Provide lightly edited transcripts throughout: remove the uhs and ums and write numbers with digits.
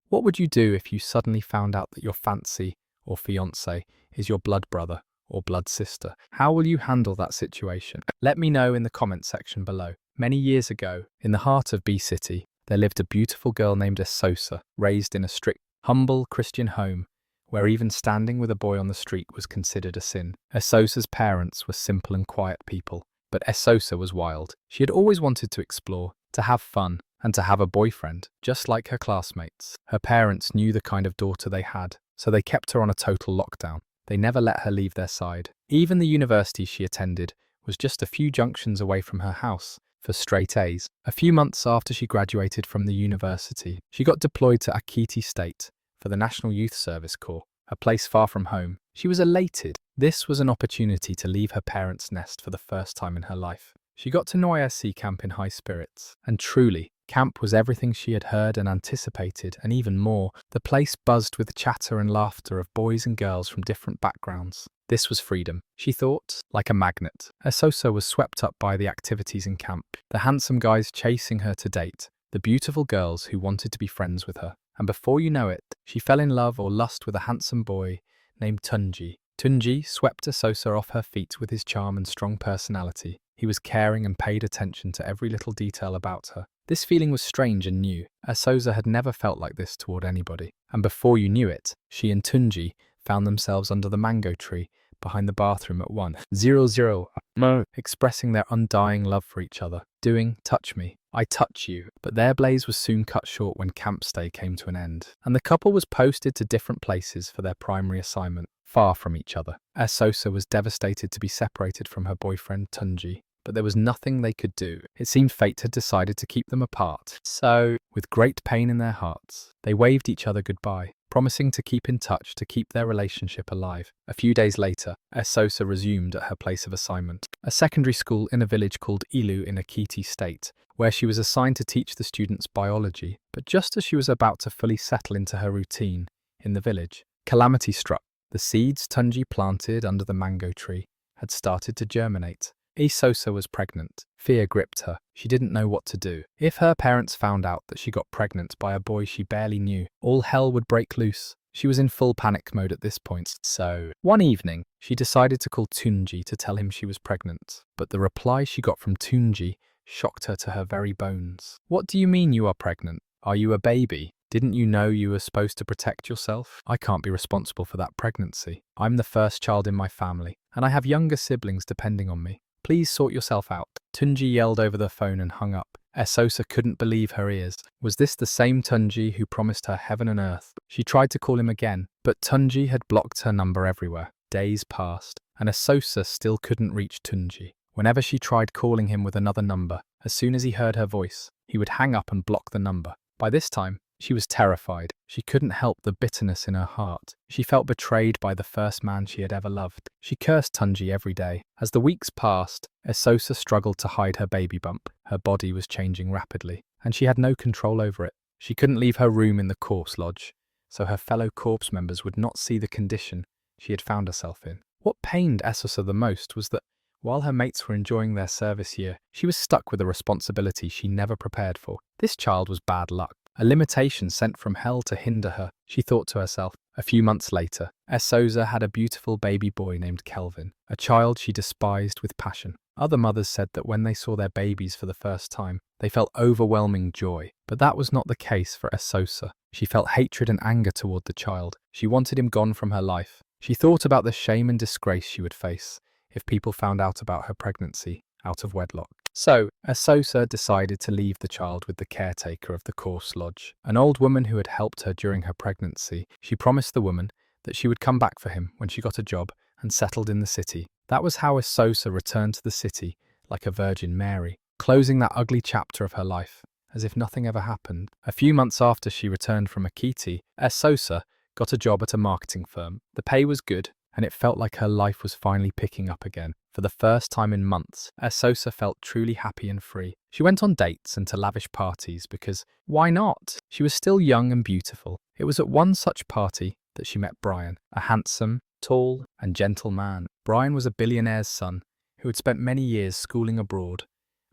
What would you do if you suddenly found out that your fancy or fiancé is your blood brother or blood sister? How will you handle that situation? Let me know in the comments section below. Many years ago, in the heart of B City, there lived a beautiful girl named Esosa, raised in a strict, humble Christian home where even standing with a boy on the street was considered a sin. Esosa's parents were simple and quiet people, but Esosa was wild. She had always wanted to explore, to have fun, and to have a boyfriend, just like her classmates. Her parents knew the kind of daughter they had, so they kept her on a total lockdown. They never let her leave their side. Even the university she attended was just a few junctions away from her house for straight A's. A few months after she graduated from the university, she got deployed to Akiti State for the National Youth Service Corps, a place far from home. She was elated. This was an opportunity to leave her parents' nest for the first time in her life. She got to Noyasi camp in high spirits, and truly, camp was everything she had heard and anticipated, and even more. The place buzzed with chatter and laughter of boys and girls from different backgrounds. This was freedom, she thought, like a magnet. Esosa was swept up by the activities in camp, the handsome guys chasing her to date, the beautiful girls who wanted to be friends with her. And before you know it, she fell in love or lust with a handsome boy named Tunji. Tunji swept Esosa off her feet with his charm and strong personality. He was caring and paid attention to every little detail about her. This feeling was strange and new. Esosa had never felt like this toward anybody. And before you knew it, she and Tunji found themselves under the mango tree behind the bathroom at 1:00, expressing their undying love for each other, doing "touch me, I touch you." But their blaze was soon cut short when camp stay came to an end, and the couple was posted to different places for their primary assignment, far from each other. Esosa was devastated to be separated from her boyfriend Tunji, but there was nothing they could do. It seemed fate had decided to keep them apart. So, with great pain in their hearts, they waved each other goodbye, promising to keep in touch to keep their relationship alive. A few days later, Esosa resumed at her place of assignment, a secondary school in a village called Ilu in Akiti State, where she was assigned to teach the students biology. But just as she was about to fully settle into her routine in the village, calamity struck. The seeds Tunji planted under the mango tree had started to germinate. Esosa was pregnant. Fear gripped her. She didn't know what to do. If her parents found out that she got pregnant by a boy she barely knew, all hell would break loose. She was in full panic mode at this point, so one evening, she decided to call Tunji to tell him she was pregnant. But the reply she got from Tunji shocked her to her very bones. "What do you mean you are pregnant? Are you a baby? Didn't you know you were supposed to protect yourself? I can't be responsible for that pregnancy. I'm the first child in my family, and I have younger siblings depending on me. Please sort yourself out." Tunji yelled over the phone and hung up. Esosa couldn't believe her ears. Was this the same Tunji who promised her heaven and earth? She tried to call him again, but Tunji had blocked her number everywhere. Days passed, and Esosa still couldn't reach Tunji. Whenever she tried calling him with another number, as soon as he heard her voice, he would hang up and block the number. By this time, she was terrified. She couldn't help the bitterness in her heart. She felt betrayed by the first man she had ever loved. She cursed Tunji every day. As the weeks passed, Esosa struggled to hide her baby bump. Her body was changing rapidly, and she had no control over it. She couldn't leave her room in the corpse lodge, so her fellow corpse members would not see the condition she had found herself in. What pained Esosa the most was that while her mates were enjoying their service year, she was stuck with a responsibility she never prepared for. This child was bad luck. A limitation sent from hell to hinder her, she thought to herself. A few months later, Esosa had a beautiful baby boy named Kelvin, a child she despised with passion. Other mothers said that when they saw their babies for the first time, they felt overwhelming joy. But that was not the case for Esosa. She felt hatred and anger toward the child. She wanted him gone from her life. She thought about the shame and disgrace she would face if people found out about her pregnancy out of wedlock. So, Esosa decided to leave the child with the caretaker of the corpse lodge, an old woman who had helped her during her pregnancy. She promised the woman that she would come back for him when she got a job and settled in the city. That was how Esosa returned to the city like a Virgin Mary, closing that ugly chapter of her life as if nothing ever happened. A few months after she returned from Akiti, Esosa got a job at a marketing firm. The pay was good, and it felt like her life was finally picking up again. For the first time in months, Esosa felt truly happy and free. She went on dates and to lavish parties because, why not? She was still young and beautiful. It was at one such party that she met Brian, a handsome, tall, and gentle man. Brian was a billionaire's son who had spent many years schooling abroad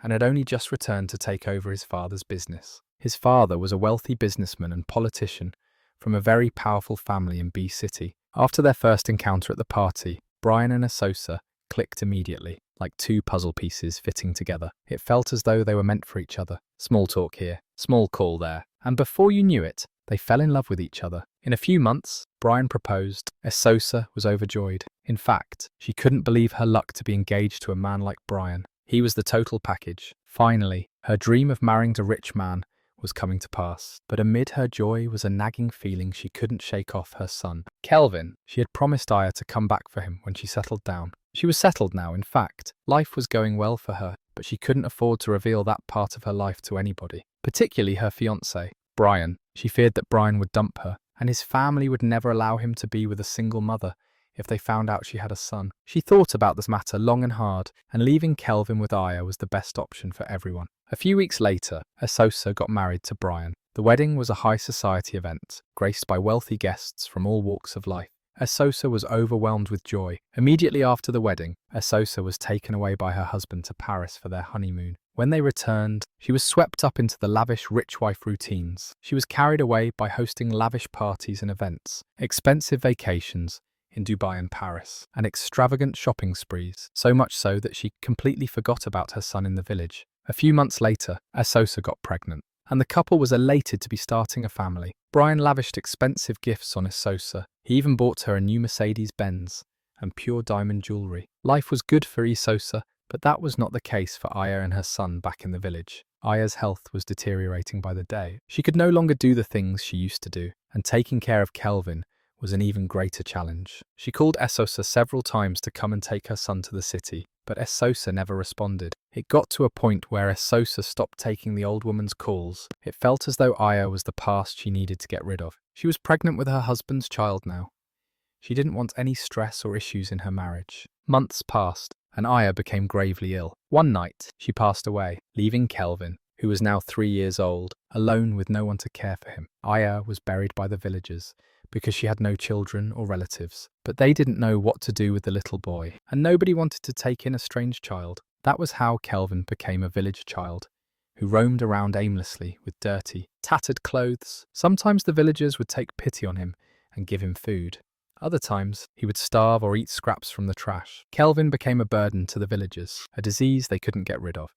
and had only just returned to take over his father's business. His father was a wealthy businessman and politician from a very powerful family in B City. After their first encounter at the party, Brian and Esosa clicked immediately, like two puzzle pieces fitting together. It felt as though they were meant for each other. Small talk here, small call there. And before you knew it, they fell in love with each other. In a few months, Brian proposed. Esosa was overjoyed. In fact, she couldn't believe her luck to be engaged to a man like Brian. He was the total package. Finally, her dream of marrying a rich man was coming to pass. But amid her joy was a nagging feeling she couldn't shake off: her son, Kelvin. She had promised Aya to come back for him when she settled down. She was settled now, in fact. Life was going well for her, but she couldn't afford to reveal that part of her life to anybody, particularly her fiancé, Brian. She feared that Brian would dump her, and his family would never allow him to be with a single mother if they found out she had a son. She thought about this matter long and hard, and leaving Kelvin with Aya was the best option for everyone. A few weeks later, Esosa got married to Brian. The wedding was a high society event, graced by wealthy guests from all walks of life. Esosa was overwhelmed with joy. Immediately after the wedding, Esosa was taken away by her husband to Paris for their honeymoon. When they returned, she was swept up into the lavish rich wife routines. She was carried away by hosting lavish parties and events, expensive vacations in Dubai and Paris, and extravagant shopping sprees, so much so that she completely forgot about her son in the village. A few months later, Esosa got pregnant, and the couple was elated to be starting a family. Brian lavished expensive gifts on Esosa. He even bought her a new Mercedes-Benz and pure diamond jewelry. Life was good for Esosa, but that was not the case for Aya and her son back in the village. Aya's health was deteriorating by the day. She could no longer do the things she used to do, and taking care of Kelvin was an even greater challenge. She called Esosa several times to come and take her son to the city, but Esosa never responded. It got to a point where Esosa stopped taking the old woman's calls. It felt as though Aya was the past she needed to get rid of. She was pregnant with her husband's child now. She didn't want any stress or issues in her marriage. Months passed, and Aya became gravely ill. One night, she passed away, leaving Kelvin, who was now 3 years old, alone with no one to care for him. Aya was buried by the villagers because she had no children or relatives, but they didn't know what to do with the little boy, and nobody wanted to take in a strange child. That was how Kelvin became a village child, who roamed around aimlessly with dirty, tattered clothes. Sometimes the villagers would take pity on him and give him food. Other times, he would starve or eat scraps from the trash. Kelvin became a burden to the villagers, a disease they couldn't get rid of.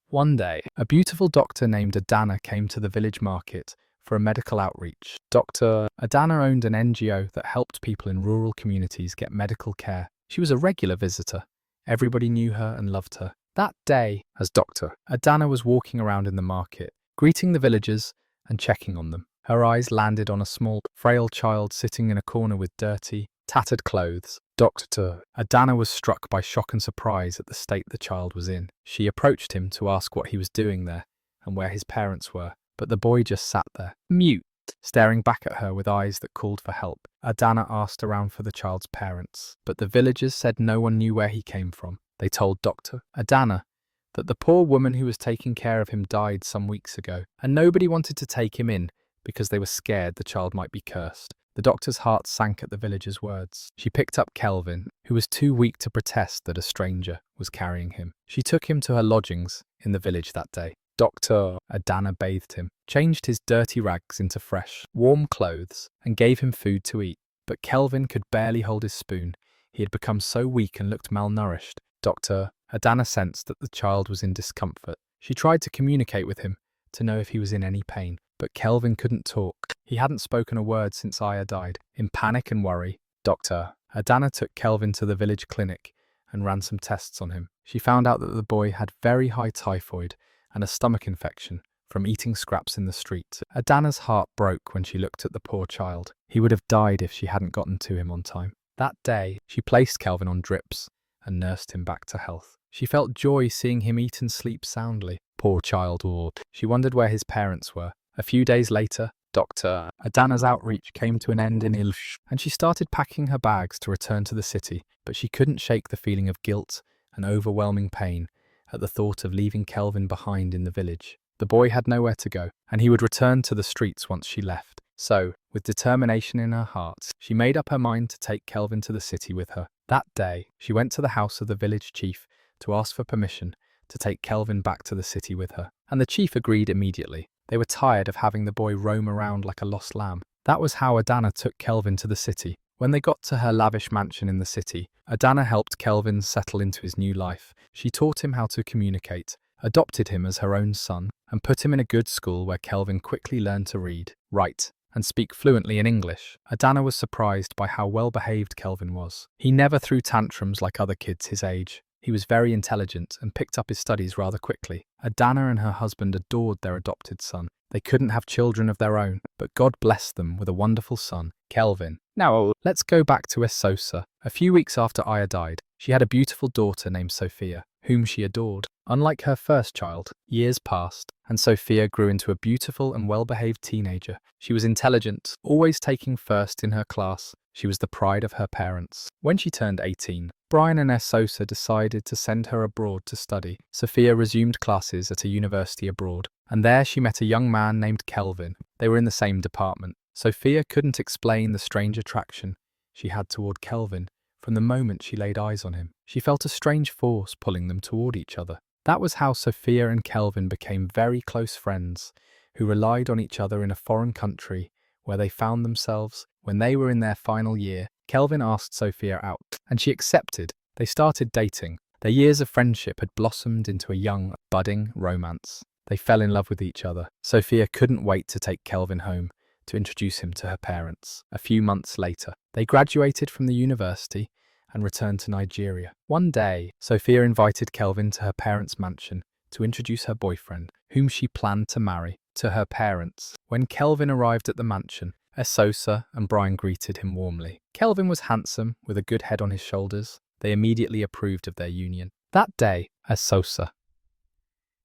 One day, a beautiful doctor named Adana came to the village market for a medical outreach. Dr. Adana owned an NGO that helped people in rural communities get medical care. She was a regular visitor. Everybody knew her and loved her. That day, as Dr. Adana was walking around in the market, greeting the villagers and checking on them, her eyes landed on a small, frail child sitting in a corner with dirty, tattered clothes. Dr. Adana was struck by shock and surprise at the state the child was in. She approached him to ask what he was doing there and where his parents were, but the boy just sat there, mute, staring back at her with eyes that called for help. Adana asked around for the child's parents, but the villagers said no one knew where he came from. They told Dr. Adana that the poor woman who was taking care of him died some weeks ago, and nobody wanted to take him in because they were scared the child might be cursed. The doctor's heart sank at the villagers' words. She picked up Kelvin, who was too weak to protest that a stranger was carrying him. She took him to her lodgings in the village that day. Dr. Adana bathed him, changed his dirty rags into fresh, warm clothes, and gave him food to eat. But Kelvin could barely hold his spoon. He had become so weak and looked malnourished. Dr. Adana sensed that the child was in discomfort. She tried to communicate with him to know if he was in any pain, but Kelvin couldn't talk. He hadn't spoken a word since Aya died. In panic and worry, Dr. Adana took Kelvin to the village clinic and ran some tests on him. She found out that the boy had very high typhoid and a stomach infection from eating scraps in the street. Adana's heart broke when she looked at the poor child. He would have died if she hadn't gotten to him on time. That day, she placed Kelvin on drips and nursed him back to health. She felt joy seeing him eat and sleep soundly. Poor child, she wondered where his parents were. A few days later, Dr. Adana's outreach came to an end in Ilsh, and she started packing her bags to return to the city, but she couldn't shake the feeling of guilt and overwhelming pain at the thought of leaving Kelvin behind in the village. The boy had nowhere to go, and he would return to the streets once she left. So, with determination in her heart, she made up her mind to take Kelvin to the city with her. That day, she went to the house of the village chief to ask for permission to take Kelvin back to the city with her, and the chief agreed immediately. They were tired of having the boy roam around like a lost lamb. That was how Adana took Kelvin to the city. When they got to her lavish mansion in the city, Adana helped Kelvin settle into his new life. She taught him how to communicate, adopted him as her own son, and put him in a good school where Kelvin quickly learned to read, write, and speak fluently in English. Adana was surprised by how well-behaved Kelvin was. He never threw tantrums like other kids his age. He was very intelligent and picked up his studies rather quickly. Adana and her husband adored their adopted son. They couldn't have children of their own, but God blessed them with a wonderful son, Kelvin. Now, let's go back to Esosa. A few weeks after Aya died, she had a beautiful daughter named Sophia, whom she adored. Unlike her first child, years passed, and Sophia grew into a beautiful and well-behaved teenager. She was intelligent, always taking first in her class. She was the pride of her parents. When she turned 18, Brian and Esosa decided to send her abroad to study. Sophia resumed classes at a university abroad, and there she met a young man named Kelvin. They were in the same department. Sophia couldn't explain the strange attraction she had toward Kelvin from the moment she laid eyes on him. She felt a strange force pulling them toward each other. That was how Sophia and Kelvin became very close friends, who relied on each other in a foreign country where they found themselves. When they were in their final year, Kelvin asked Sophia out, and she accepted. They started dating. Their years of friendship had blossomed into a young, budding romance. They fell in love with each other. Sophia couldn't wait to take Kelvin home to introduce him to her parents. A few months later, they graduated from the university and returned to Nigeria. One day, Sophia invited Kelvin to her parents' mansion to introduce her boyfriend, whom she planned to marry, to her parents. When Kelvin arrived at the mansion, Esosa and Brian greeted him warmly. Kelvin was handsome, with a good head on his shoulders. They immediately approved of their union. That day, Esosa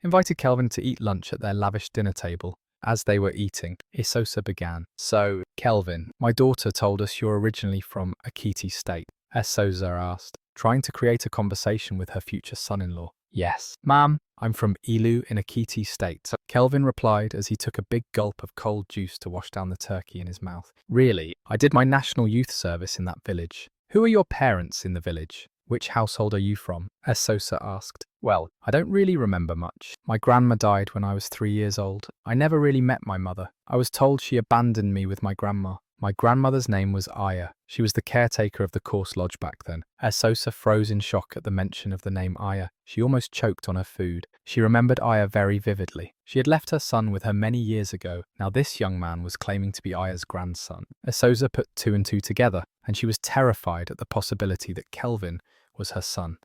invited Kelvin to eat lunch at their lavish dinner table. As they were eating, Esosa began. "So, Kelvin, my daughter told us you're originally from Ekiti State," Esosa asked, trying to create a conversation with her future son-in-law. "Yes, ma'am, I'm from Ilu in Ekiti State," Kelvin replied as he took a big gulp of cold juice to wash down the turkey in his mouth. "Really? I did my national youth service in that village. Who are your parents in the village? Which household are you from?" Esosa asked. "Well, I don't really remember much. My grandma died when I was 3 years old. I never really met my mother. I was told she abandoned me with my grandma. My grandmother's name was Aya. She was the caretaker of the Course Lodge back then." Esosa froze in shock at the mention of the name Aya. She almost choked on her food. She remembered Aya very vividly. She had left her son with her many years ago. Now this young man was claiming to be Aya's grandson. Esosa put two and two together, and she was terrified at the possibility that Kelvin was her son.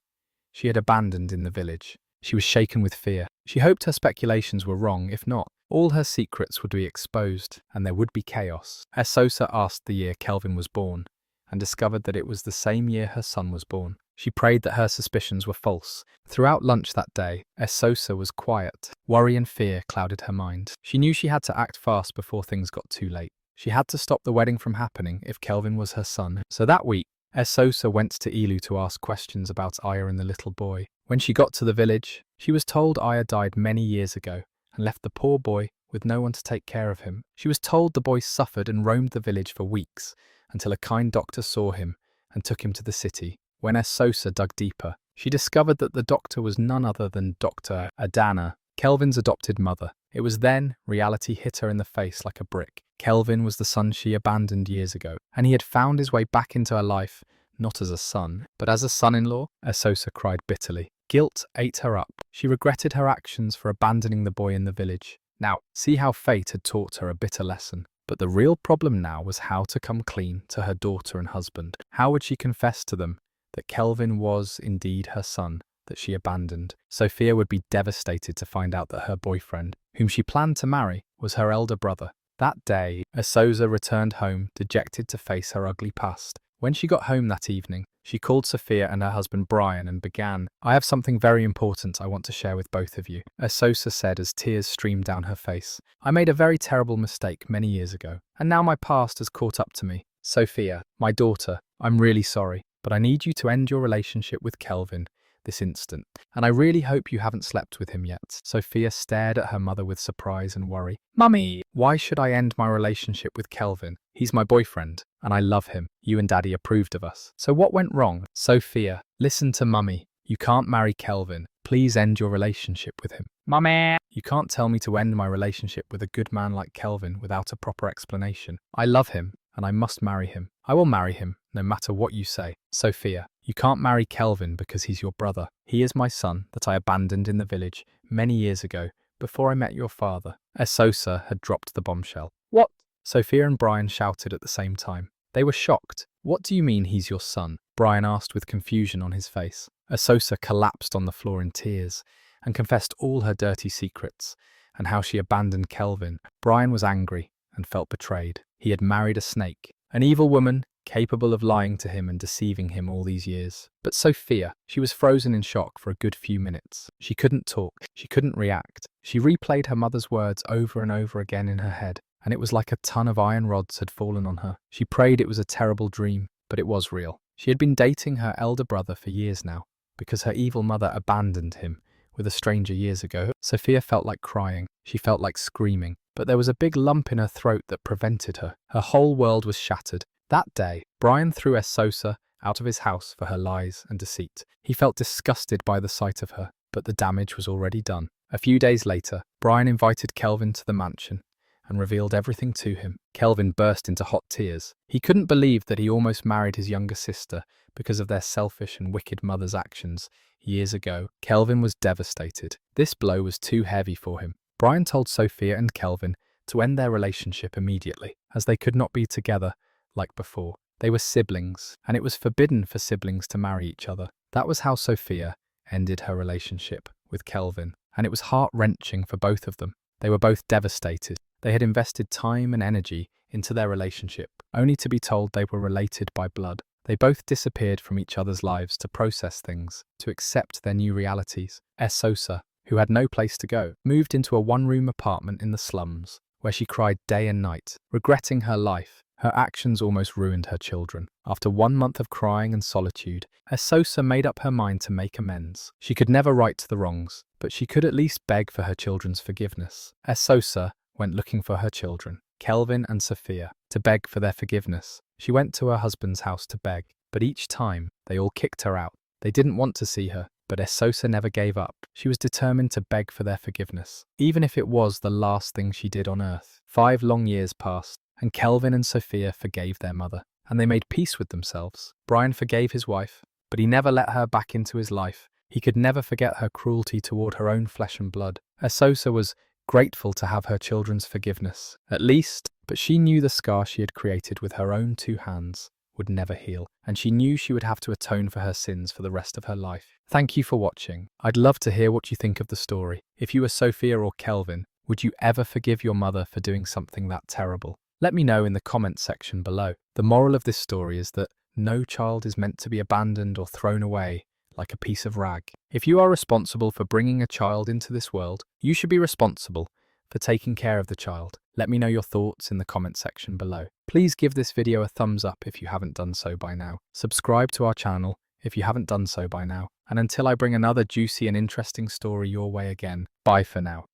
She had abandoned in the village. She was shaken with fear. She hoped her speculations were wrong. If not, all her secrets would be exposed, and there would be chaos. Esosa asked the year Kelvin was born, and discovered that it was the same year her son was born. She prayed that her suspicions were false. Throughout lunch that day, Esosa was quiet. Worry and fear clouded her mind. She knew she had to act fast before things got too late. She had to stop the wedding from happening if Kelvin was her son. So that week, Esosa went to Ilu to ask questions about Aya and the little boy. When she got to the village, she was told Aya died many years ago and left the poor boy with no one to take care of him. She was told the boy suffered and roamed the village for weeks until a kind doctor saw him and took him to the city. When Esosa dug deeper, she discovered that the doctor was none other than Dr. Adana, Kelvin's adopted mother. It was then reality hit her in the face like a brick. Kelvin was the son she abandoned years ago, and he had found his way back into her life, not as a son, but as a son-in-law. Esosa cried bitterly. Guilt ate her up. She regretted her actions for abandoning the boy in the village. Now, see how fate had taught her a bitter lesson. But the real problem now was how to come clean to her daughter and husband. How would she confess to them that Kelvin was indeed her son that she abandoned? Sophia would be devastated to find out that her boyfriend, whom she planned to marry, was her elder brother. That day, Esosa returned home, dejected to face her ugly past. When she got home that evening, she called Sophia and her husband Brian and began, "I have something very important I want to share with both of you," Esosa said as tears streamed down her face. "I made a very terrible mistake many years ago, and now my past has caught up to me. Sophia, my daughter, I'm really sorry, but I need you to end your relationship with Kelvin this instant, and I really hope you haven't slept with him yet." Sophia stared at her mother with surprise and worry. "Mummy, why should I end my relationship with Kelvin? He's my boyfriend, and I love him. You and Daddy approved of us. So what went wrong?" "Sophia, listen to Mummy. You can't marry Kelvin. Please end your relationship with him. Mommy! You can't tell me to end my relationship with a good man like Kelvin without a proper explanation. I love him, and I must marry him. I will marry him, no matter what you say. Sophia, you can't marry Kelvin because he's your brother. He is my son that I abandoned in the village many years ago, before I met your father. Esosa had dropped the bombshell. What? Sophia and Brian shouted at the same time. They were shocked. What do you mean he's your son? Brian asked with confusion on his face. Esosa collapsed on the floor in tears and confessed all her dirty secrets and how she abandoned Kelvin. Brian was angry and felt betrayed. He had married a snake, an evil woman capable of lying to him and deceiving him all these years. But Sophia, she was frozen in shock for a good few minutes. She couldn't talk. She couldn't react. She replayed her mother's words over and over again in her head, and it was like a ton of iron rods had fallen on her. She prayed it was a terrible dream, but it was real. She had been dating her elder brother for years now, because her evil mother abandoned him with a stranger years ago. Sophia felt like crying. She felt like screaming, but there was a big lump in her throat that prevented her. Her whole world was shattered. That day, Brian threw Esosa out of his house for her lies and deceit. He felt disgusted by the sight of her, but the damage was already done. A few days later, Brian invited Kelvin to the mansion and revealed everything to him. Kelvin burst into hot tears. He couldn't believe that he almost married his younger sister because of their selfish and wicked mother's actions years ago. Kelvin was devastated. This blow was too heavy for him. Brian told Sophia and Kelvin to end their relationship immediately, as they could not be together like before. They were siblings, and it was forbidden for siblings to marry each other. That was how Sophia ended her relationship with Kelvin, and it was heart-wrenching for both of them. They were both devastated. They had invested time and energy into their relationship, only to be told they were related by blood. They both disappeared from each other's lives to process things, to accept their new realities. Esosa, who had no place to go, moved into a one-room apartment in the slums, where she cried day and night, regretting her life. Her actions almost ruined her children. After 1 month of crying and solitude, Esosa made up her mind to make amends. She could never right the wrongs, but she could at least beg for her children's forgiveness. Esosa went looking for her children, Kelvin and Sophia, to beg for their forgiveness. She went to her husband's house to beg, but each time they all kicked her out. They didn't want to see her, but Esosa never gave up. She was determined to beg for their forgiveness, even if it was the last thing she did on earth. 5 long years passed, and Kelvin and Sophia forgave their mother, and they made peace with themselves. Brian forgave his wife, but he never let her back into his life. He could never forget her cruelty toward her own flesh and blood. Esosa was grateful to have her children's forgiveness, at least, but she knew the scar she had created with her own 2 hands would never heal, and she knew she would have to atone for her sins for the rest of her life. Thank you for watching. I'd love to hear what you think of the story. If you were Sophia or Kelvin, would you ever forgive your mother for doing something that terrible? Let me know in the comments section below. The moral of this story is that no child is meant to be abandoned or thrown away like a piece of rag. If you are responsible for bringing a child into this world, you should be responsible for taking care of the child. Let me know your thoughts in the comment section below. Please give this video a thumbs up if you haven't done so by now. Subscribe to our channel if you haven't done so by now. And until I bring another juicy and interesting story your way again, bye for now.